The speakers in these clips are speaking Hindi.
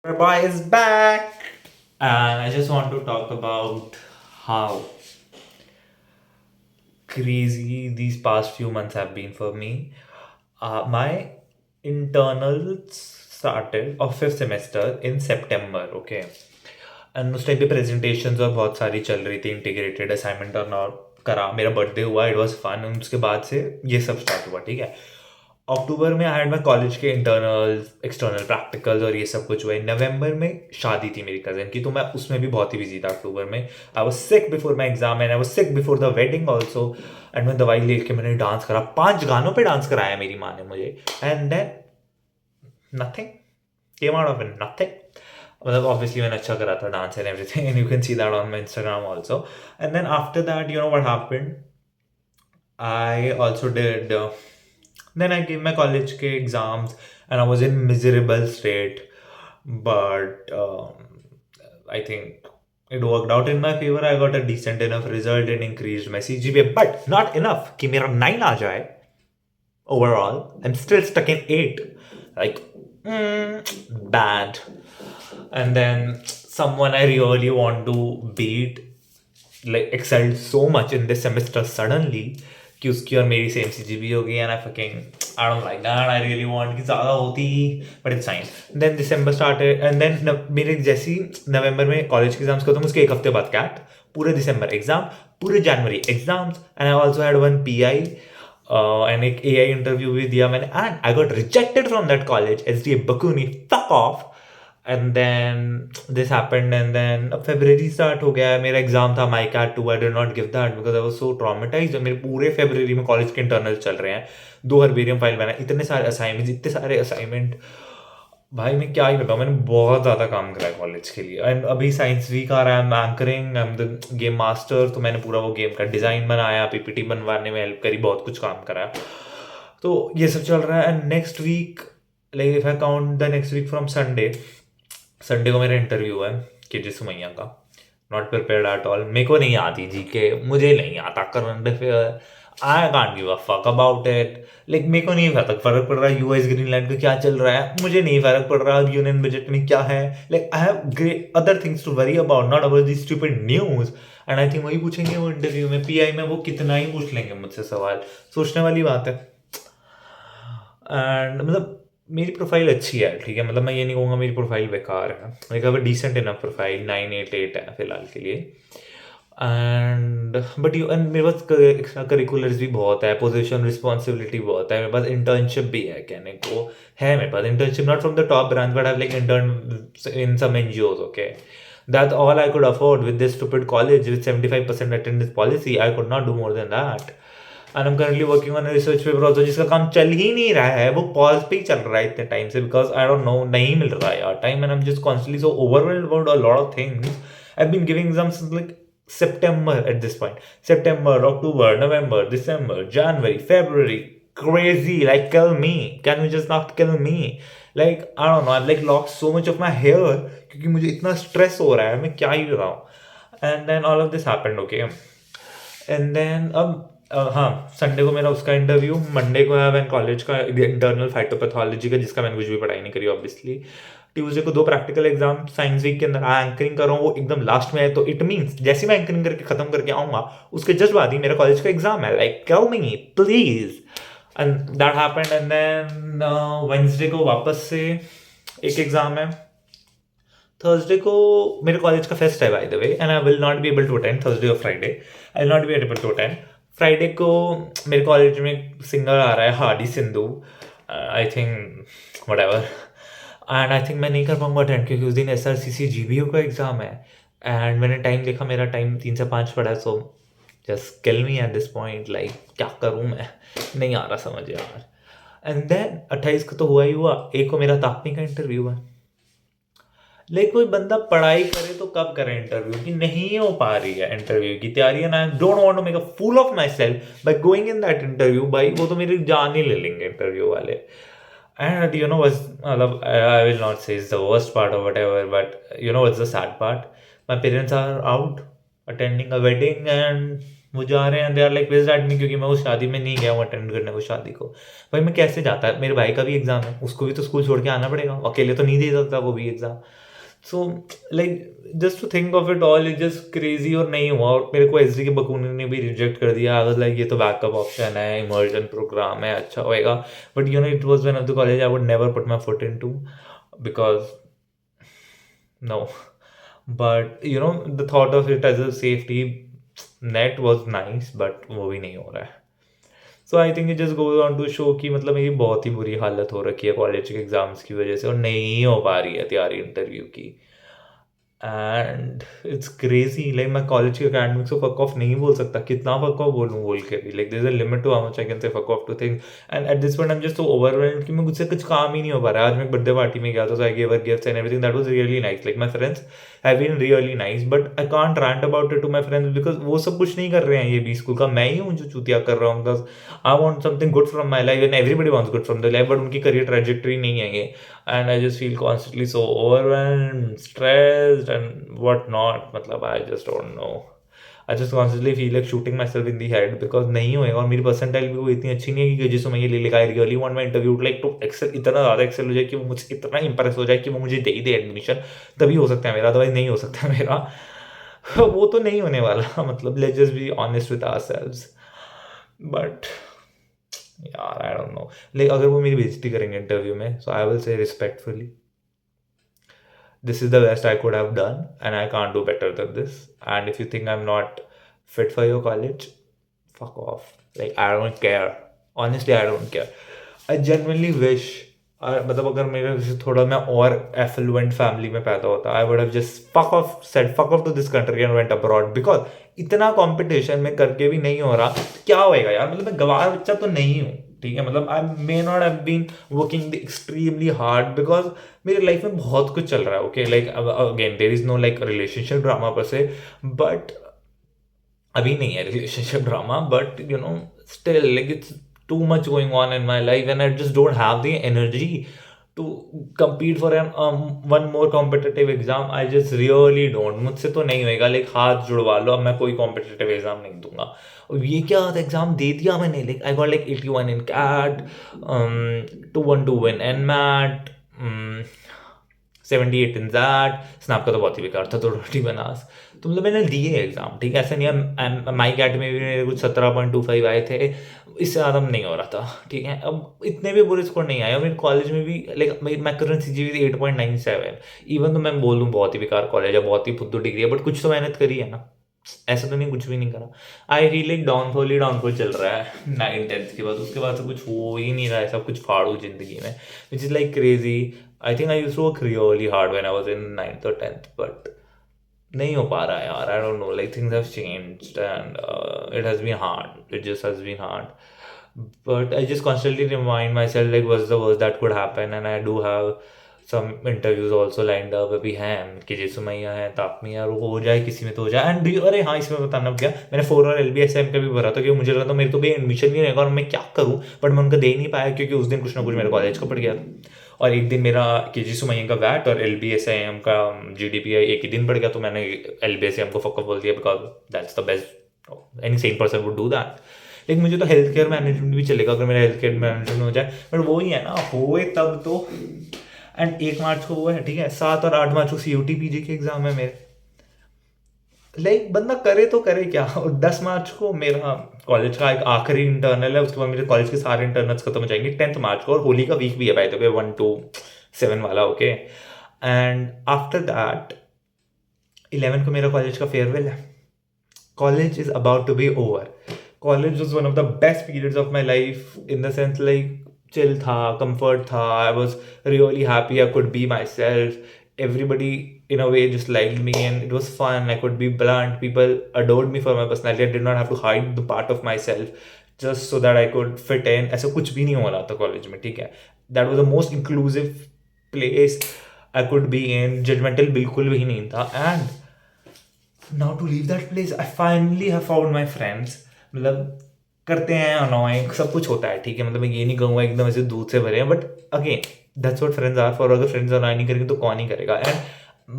Boy is back, and I just want to talk about how crazy these past few months have been for me. My internals started of fifth semester in September, okay, and उस टाइम पे प्रेजेंटेशंस और बहुत सारी चल रही थी इंटीग्रेटेड असाइनमेंट और करा मेरा बर्थडे हुआ इट वाज फन उसके बाद से ये सब स्टार्ट हुआ ठीक है अक्टूबर में आई हैड माई कॉलेज के इंटरनल्स एक्सटर्नल प्रैक्टिकल्स और ये सब कुछ हुआ नवंबर में शादी थी मेरी कज़न की तो मैं उसमें भी बहुत ही बिजी था अक्टूबर में I was sick before my exam and I was sick before the wedding also and मैं दवाई लेके मैंने डांस करा 5 गानों पे डांस कराया मेरी माँ ने मुझे and then nothing came out of it nothing मतलब obviously मैंने अच्छा करा था dance and everything and you can see that on my Instagram also and then after that you know what happened I also did. Then I gave my college ke exams, and I was in miserable state. But I think it worked out in my favor. I got a decent enough result and increased my CGPA, but not enough कि मेरा 9 आ जाए. Overall, I'm still stuck in 8. Like, bad. And then someone I really want to beat like excelled so much in this semester suddenly कि उसकी और मेरी सेम CGPA हो गई and I don't like that. I really want कि ज़्यादा होती but it's fine. Then December started and then मेरे जैसी नवंबर में कॉलेज के एग्जाम्स खत्म उसके एक हफ्ते बाद कैट पूरे दिसंबर एग्जाम पूरे जनवरी exams and I also had one PI and एक AI इंटरव्यू भी दिया मैंने and I got rejected from that college SDA Bocconi fuck off and then this happened and then February start हो गया मेरा एग्जाम था my CAT too I did not give that because I was so traumatised मेरे पूरे फेब्रवरी में कॉलेज के इंटरनल चल रहे हैं 2 हर्बेरियम फाइल बनाए इतने सारे असाइनमेंट भाई मैं क्या ही बताऊँ मैंने बहुत ज़्यादा काम करा है कॉलेज के लिए एंड अभी साइंस वीक आ रहा है I M anchoring I am the game master तो मैंने पूरा वो गेम का डिज़ाइन बनाया PPT बनवाने में हेल्प करी बहुत कुछ काम करा तो ये सब चल रहा है and next week like if I count the next week from Sunday Sunday को मेरा इंटरव्यू है कि सुमैया का नॉट प्रिपेयर्ड एट ऑल मेरे को नहीं आती GK मुझे नहीं आता current affair I can't give a fuck about it like मेरे को नहीं फर्क पड़ रहा है US ग्रीनलैंड का क्या चल रहा है मुझे नहीं फर्क पड़ रहा है यूनियन बजट में क्या है like I have great other things to worry about not about this stupid news and I think वही पूछेंगे वो इंटरव्यू में PI में वो कितना ही पूछ लेंगे मुझसे सवाल सोचने वाली बात है एंड मतलब मेरी प्रोफाइल अच्छी है ठीक है मतलब मैं ये नहीं कहूँगा मेरी प्रोफाइल बेकार है मेरे का डिसेंट इनफ प्रोफाइल 988 है फिलहाल के लिए एंड बट यू एंड मेरे पास एक्स्ट्रा करिकुलर्स भी बहुत है पोजीशन रिस्पॉन्सिबिलिटी बहुत है मेरे पास इंटर्नशिप भी है कहने को है मेरे पास internship not from the top branch but I like intern in some NGOs okay that's all I could afford with this stupid college with 75% attendance policy I could not do more than that and am currently working on research paper also जिसका काम चल ही नहीं रहा है वो पॉज पे ही चल रहा है इतने टाइम से बिकॉज आई डोंट नो नहीं मिल रहा है यार time and I am just constantly so overwhelmed about a lot of things I have been giving exams like September at this point. September, October, November, December, January, February. Crazy. Like, kill me. Can you just not kill me? Like, I don't know. I've like lost so much of my hair क्योंकि मुझे इतना स्ट्रेस हो रहा है मैं क्या ही बताऊँ and then all of this happened okay and then अब हाँ संडे को मेरा उसका इंटरव्यू मंडे को है कॉलेज का इंटरनल फाइटोपैथोलॉजी का जिसका मैंने कुछ भी पढ़ाई नहीं करी ऑब्वियसली ट्यूसडे को 2 प्रैक्टिकल एग्जाम साइंस वीक के अंदर एंकरिंग कर रहा हूँ वो एकदम लास्ट में है तो इट मीन्स जैसे मैं एंकरिंग करके खत्म करके आऊँगा उसके जस्ट बाद ही मेरा कॉलेज का एग्जाम है like tell me please and that happened and then Wednesday को वापस से एक एग्जाम है थर्सडे को मेरे कॉलेज का फेस्ट है by the way and I will not be able to attend Thursday और Friday I will not be able to attend Friday को मेरे कॉलेज में सिंगर आ रहा है Hardy Sandhu I think whatever and I think मैं नहीं कर पाऊंगा अटेंड क्योंकि उस दिन SRCC GBO का एग्ज़ाम है एंड मैंने टाइम देखा मेरा टाइम 3 से 5 पड़ा है so just kill me at this point like क्या करूँ मैं नहीं आ रहा समझ यार एंड देन 28 को तो हुआ ही हुआ एक को मेरा तापनी का इंटरव्यू है लाइक कोई बंदा पढ़ाई करे तो कब करे इंटरव्यू की नहीं हो पा रही है इंटरव्यू की तैयारी and I don't want to make a fool of myself by going in that interview भाई वो तो मेरी जान ही ले लेंगे इंटरव्यू वाले एंड यू नो वट्स मतलब I will not say is the worst part of whatever but you know what's the sad part my parents are out attending a wedding and वो जा रहे हैं, they are like pissed at me क्योंकि मैं उस शादी में नहीं गया हूँ अटेंड करने वो शादी को। भाई मैं कैसे जाता है, मेरे भाई का भी एग्जाम है, उसको भी तो स्कूल छोड़ के आना पड़ेगा, अकेले तो नहीं दे सकता वो भी exam. So like just to think of it all is just crazy. और नहीं हुआ, और मेरे को एसडी के बकून ने भी रिजेक्ट कर दिया। आई वाज लाइक ये तो बैकअप ऑप्शन है, इमर्जन प्रोग्राम है, अच्छा होएगा, but you know it was one of the college I would never put my foot into because no. But you know the thought of it as a safety net was nice, but वो भी नहीं हो रहा है। So I think it just goes on to show कि मतलब मेरी बहुत ही बुरी हालत हो रखी है कॉलेज के एग्जाम्स की वजह से, और नहीं हो पा रही है तैयारी इंटरव्यू की। एंड इट्स क्रेजी, लाइक मैं कॉलेज के अकेडमिक्स को फक ऑफ नहीं बोल सकता, कितना फक ऑफ बोलूँ बोल के भी, like there is a limit to how much I can say fuck off to things. And at this point I am just so overwhelmed कि मैं मुझसे कुछ काम ही नहीं हो पा रहा है। आज मैं बर्थडे पार्टी में गया था, so I give her gifts and everything, that was really nice, like my friends have been really nice, but I can't rant about it to my friends because वो सब कुछ नहीं कर रहे हैं, ये भी स्कूल का मैं ही हूँ जो चूतिया कर रहा हूँ, because I want something good from my life and everybody wants good from the life, but उनकी करियर ट्रैजेक्टरी नहीं है ये। And I just feel constantly so overwhelmed, stressed, and whatnot. मतलब I just don't know. I just constantly feel like shooting myself in the head because नहीं होएगा, और मेरी परसेंटाइल भी वो इतनी अच्छी नहीं है कि जिसमें मैं ये ले लेगा। I really want my interview like to excel, इतना ज़्यादा एक्सेल हो जाए कि वो मुझसे इतना इंप्रेस हो जाए कि वो मुझे दे ही दे एडमिशन, तभी हो सकता है मेरा, अदरवाइज नहीं हो सकता है मेरा। वो तो नहीं होने वाला। मतलब let's just be honest with ourselves. But यार आई डोंट नो, लाइक अगर वो मेरी बेइज्जती करेंगे इंटरव्यू में, so I will say respectfully this is the best I could have done and I can't do better than this, and if you think I'm not fit for your college, fuck off, like I don't care, honestly I don't care। I genuinely wish मतलब अगर मेरे से थोड़ा मैं और एफलुएंट फैमिली में पैदा होता, I would have just fuck off said fuck off to this country and went abroad, because इतना कंपटीशन में करके भी नहीं हो रहा, क्या होएगा यार। मतलब मैं गवार बच्चा तो नहीं हूँ, ठीक है, मतलब I may not have been working extremely hard because मेरी लाइफ में बहुत कुछ चल रहा है, okay, like again there is no like relationship drama per se, but अभी नहीं है relationship drama, but you know still like it's too much going on in my life and I just don't have the energy to compete for an one more competitive exam। I just really don't, मुझसे तो नहीं होएगा, लाइक हाथ जुड़वा लो, अब मैं कोई competitive exam नहीं दूंगा। और ये क्या एग्जाम दे दिया मैंने, like I got like 81 in CAT, 212 in NMAT, 78 in that। Snap का तो बहुत ही बेकार था, तो रोटी बनास। तो मतलब मैंने दिए एग्जाम, ठीक है, ऐसा नहीं है। माई कैट में भी मेरे कुछ 17.25 आए थे, इससे ज़्यादा नहीं हो रहा था, ठीक है। अब इतने भी बुरे स्कोर नहीं आए, और मेरे कॉलेज में भी लाइक मैं करंट CGPA 8.97। इवन तो मैं बोल दूँ बहुत ही बेकार कॉलेज है, बहुत ही फुद्दू डिग्री है, बट कुछ तो मेहनत करी है ना, ऐसा तो नहीं कुछ भी नहीं करा। I feel like downfall he downfall चल रहा है 9th-10th के बाद, उसके बाद तो कुछ हो ही नहीं रहा है, सब कुछ फाड़ू जिंदगी में, which is like crazy. I think I used to work really hard when I was in 9th और 10th, बट नहीं हो पा रहा है यार। I don't know, like things have changed and it has been hard, it just has been hard, but I just constantly remind myself like what's the worst that could happen, and I do have some interviews also lined up अभी हैं, कि जैसे मैया है ताप में यार, वो हो जाए किसी में तो हो जाए। एंड अरे हाँ, इसमें बताना क्या, मैंने 4 और LBSM का भी भरा था, क्योंकि मुझे लगा था मेरे तो भी एडमिशन नहीं रहेगा और मैं क्या करूँ, बट मैं उनका दे ही नहीं पाया क्योंकि उस दिन कुछ ना कुछ मेरे कॉलेज का पड़ गया। और एक दिन मेरा KG सुमैया का वैट और LBSM का GDPI एक ही दिन पड़ गया, तो मैंने LBSM को फक्का बोल दिया because that's the best, any same person would do that. लेकिन मुझे तो हेल्थ केयर मैनेजमेंट भी चलेगा अगर मेरा हेल्थ केयर मैनेजमेंट हो जाए, बट वो ही है ना, होए तब तो। एंड 1 मार्च को वो है, ठीक है, 7 और 8 मार्च को CUT PG के एग्जाम है मेरे, लाइक बंदा करे तो करे क्या। और 10 मार्च को मेरा कॉलेज का एक आखिरी इंटरनल है, उसके बाद मेरे कॉलेज के सारे इंटरनल्स खत्म हो जाएंगे 10th मार्च को, और होली का वीक भी है बाय द वे 1 to 7 वाला, ओके। एंड आफ्टर दैट 11 को मेरा कॉलेज का फेयरवेल है। College is about to be over. College was one of the best periods of my life in the sense like chill था, कंफर्ट था, I was really happy, I could be myself, everybody in a way just liked me and it was fun, I could be blunt, people adored me for my personality, I did not have to hide the part of myself just so that I could fit in। ऐसा कुछ भी नहीं हो रहा था कॉलेज में, ठीक है। that was the most inclusive place I could be in, judgmental बिल्कुल भी नहीं था। and now to leave that place I finally have found my friends। मतलब करते हैं अनोइंग, सब कुछ होता है, ठीक है, मतलब मैं ये नहीं कहूँगा एकदम ऐसे दूध से भरे हैं, but again that's what friends are for. अगर फ्रेंड्स अनोइंग नहीं करेंगे तो कौन ही करेगा। And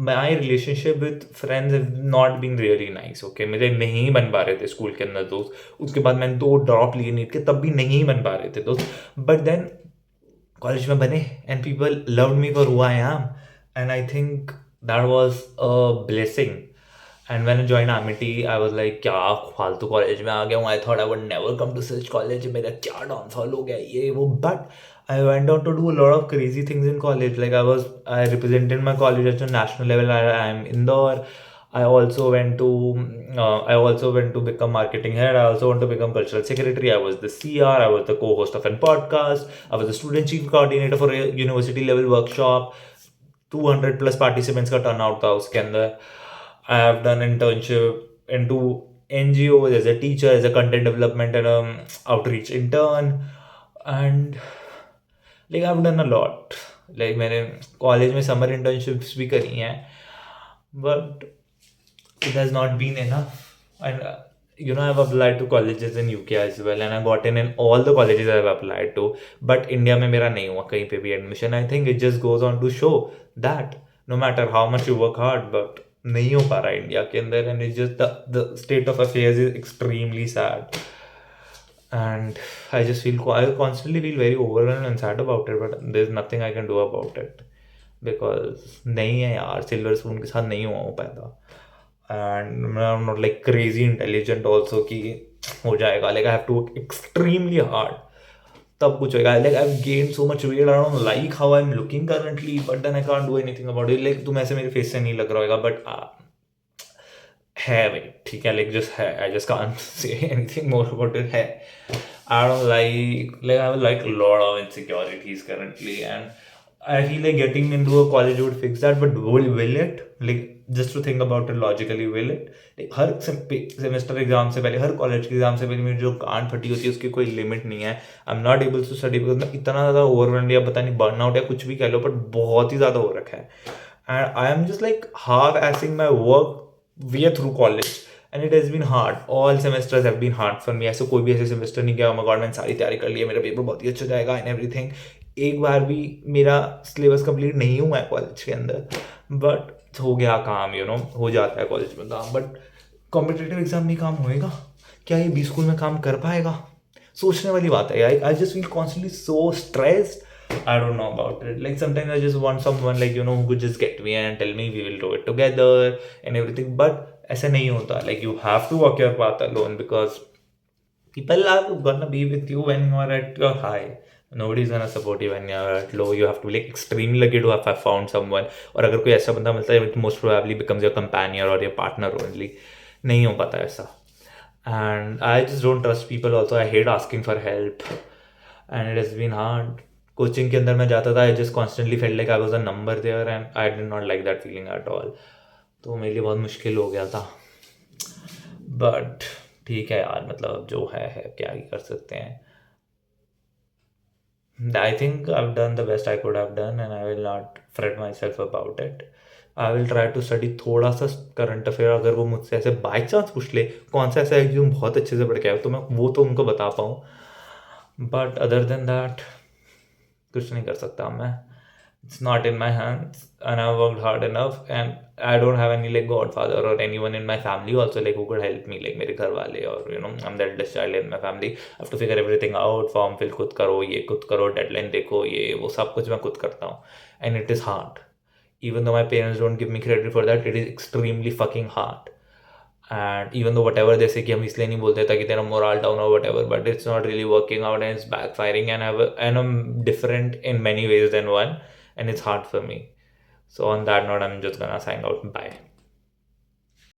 my relationship with friends have not been really nice. Okay, मेरे नहीं बन पा रहे थे स्कूल के अंदर दोस्त. उसके बाद मैंने 2 ड्रॉप लिए नीट के, तब भी नहीं बन पा रहे थे दोस्त. बट देन कॉलेज में बने and people loved me for who I am, and I think that was a blessing. And when I join Amity I was like क्या फालतू कॉलेज में आ गया हूँ. I thought I would never come to such college. मेरा क्या डाउनफॉल हो गया ये वो. But I went on to do a lot of crazy things in college. Like I represented my college at a national level. I am Indore. I also went to become marketing head. I also want to become cultural secretary. I was the CR. I was the co-host of a podcast. I was the student chief coordinator for a university level workshop. 200 plus participants का turnout था उसके अंदर. I have done internship into NGOs as a teacher, as a content development and outreach intern, and like I've done a lot. Like मैंने कॉलेज में समर इंटर्नशिप्स भी करी हैं, but it has not been enough. And I've applied to colleges in UK as well, and I got in all the colleges I've applied to. But India में मेरा नहीं हुआ कहीं पे भी admission. I think it just goes on to show that no matter how much you work hard, but नहीं हो पा रहा इंडिया के अंदर, and it's just the state of affairs is extremely sad. And I constantly feel very overwhelmed and sad about it, but there's nothing I can do about it because नहीं है यार, सिल्वर स्पून के साथ नहीं हुआ हूँ पैदा. And I'm not like crazy intelligent also कि हो जाएगा. Like I have to work extremely hard तब कुछ होगा. Like I've gained so much weight. I don't like how I'm looking currently, but then I can't do anything about it. Like तुम ऐसे मेरे फेस से नहीं लग रहा होगा, but है भाई, ठीक है. Like just है. I just can't say anything more about it. है. I don't like I have like a lot of insecurities currently, and I feel like getting into a college would fix that, but will it? Like just to think about it logically, will it? Like her semester exam से पहले, हर कॉलेज के एग्जाम से पहले मेरी जो कान फटी होती है उसकी कोई लिमिट नहीं है. I am not able to study because मैं इतना ज़्यादा ओवरवेल्ड या पता नहीं बर्नआउट या कुछ भी कह लो, बट बहुत ही ज़्यादा हो रखा है. And I am just like half acing my work way through college, and it has been hard. All semesters have been hard for me. ऐसे कोई भी ऐसे सेमेस्टर नहीं गया oh my god मैंने सारी तैयारी कर ली है, मेरा पेपर बहुत ही अच्छा जाएगा एंड एवरीथिंग. एक बार भी मेरा सिलेबस कंप्लीट नहीं हुआ है कॉलेज के अंदर, बट हो गया काम. हो जाता है कॉलेज में काम, बट कॉम्पिटिटिव एग्जाम में काम होएगा क्या? ये बी स्कूल में काम कर पाएगा? सोचने वाली बात है यार. I just feel constantly so stressed. I don't know about it. Like sometimes I just want someone like who could just get me and tell me we will do it together and everything. But ऐसा नहीं होता. Like you have to walk your path alone because people are gonna be with you when you are at your high. Nobody's gonna support you when you are at low. You have to be like extremely lucky to have found someone. और अगर कोई ऐसा बंदा मिलता है it most probably becomes your companion or your partner only. नहीं हो पाता ऐसा. And I just don't trust people also. I hate asking for help. And it has been hard. Coaching के अंदर मैं जाता था, I just constantly felt like I was a number there and I did not like that feeling at all. तो मेरे लिए बहुत मुश्किल हो गया था. बट ठीक है यार, मतलब जो है क्या ही कर सकते हैं. I think I have done the best I could have done and I will not fret myself about it. I will try to study थोड़ा सा करंट अफेयर. अगर वो मुझसे ऐसे बाई चांस पूछ ले कौन सा ऐसा है जो बहुत अच्छे से पढ़ के आए तो मैं वो तो उनको बता पाऊँ. बट अदर देन दैट कुछ नहीं कर सकता मैं. It's not in my hands, and I've worked hard enough, and I don't have any like godfather or anyone in my family also like who could help me, like मेरे घर वाले, और I'm the eldest child in my family. I have to figure everything out. Form fill खुद करो, ये खुद करो, deadline देखो, ये वो सब कुछ मैं खुद करता हूँ, and it is hard. Even though my parents don't give me credit for that, it is extremely fucking hard. And even though whatever they say कि हम इसलिए नहीं बोलते ताकि तेरा मोरल डाउन हो whatever, but it's not really working out and it's backfiring, and I'm different in many ways than one, and it's hard for me. So on that note, I'm just gonna sign out. Bye.